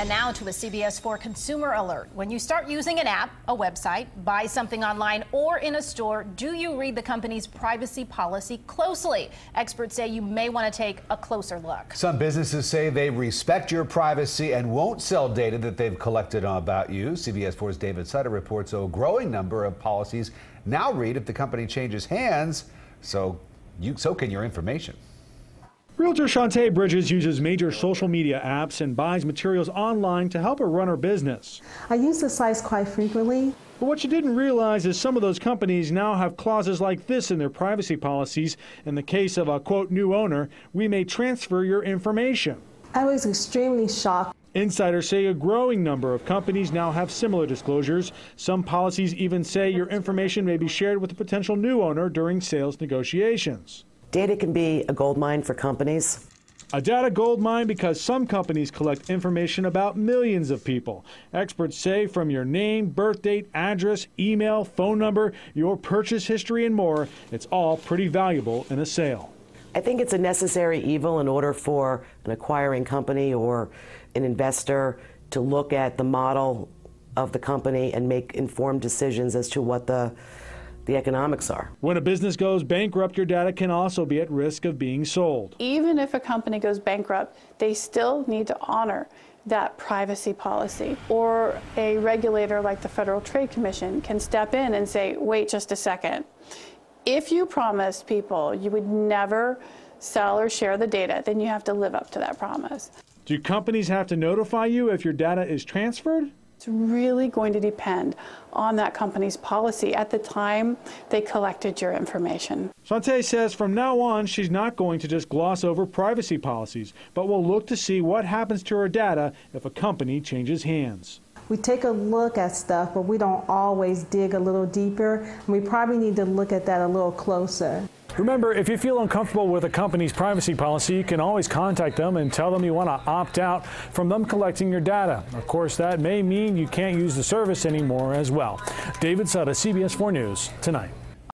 And now to a CBS 4 consumer alert. When you start using an app, a website, buy something online or in a store, do you read the company's privacy policy closely? Experts say you may want to take a closer look. Some businesses say they respect your privacy and won't sell data that they've collected about you. CBS 4's David Sutter reports a growing number of policies now read if the company changes hands, so can your information. Realtor Shantae Bridges uses major social media apps and buys materials online to help her run her business. I use the sites quite frequently. But what she didn't realize is some of those companies now have clauses like this in their privacy policies. In the case of a, quote, new owner, we may transfer your information. I was extremely shocked. Insiders say a growing number of companies now have similar disclosures. Some policies even say your information may be shared with a potential new owner during sales negotiations. Data can be a goldmine for companies. A data goldmine because some companies collect information about millions of people. Experts say from your name, birth date, address, email, phone number, your purchase history, and more, it's all pretty valuable in a sale. I think it's a necessary evil in order for an acquiring company or an investor to look at the model of the company and make informed decisions as to what the economics are. When a business goes bankrupt, your data can also be at risk of being sold. Even if a company goes bankrupt, they still need to honor that privacy policy. Or a regulator like the Federal Trade Commission can step in and say, wait just a second. If you promised people you would never sell or share the data, then you have to live up to that promise. Do companies have to notify you if your data is transferred? It's really going to depend on that company's policy at the time they collected your information. Shantae says from now on, she's not going to just gloss over privacy policies, but will look to see what happens to her data if a company changes hands. We take a look at stuff, but we don't always dig a little deeper. And we probably need to look at that a little closer. Remember, if you feel uncomfortable with a company's privacy policy, you can always contact them and tell them you want to opt out from them collecting your data. Of course, that may mean you can't use the service anymore as well. David Sutter, CBS 4 News, tonight.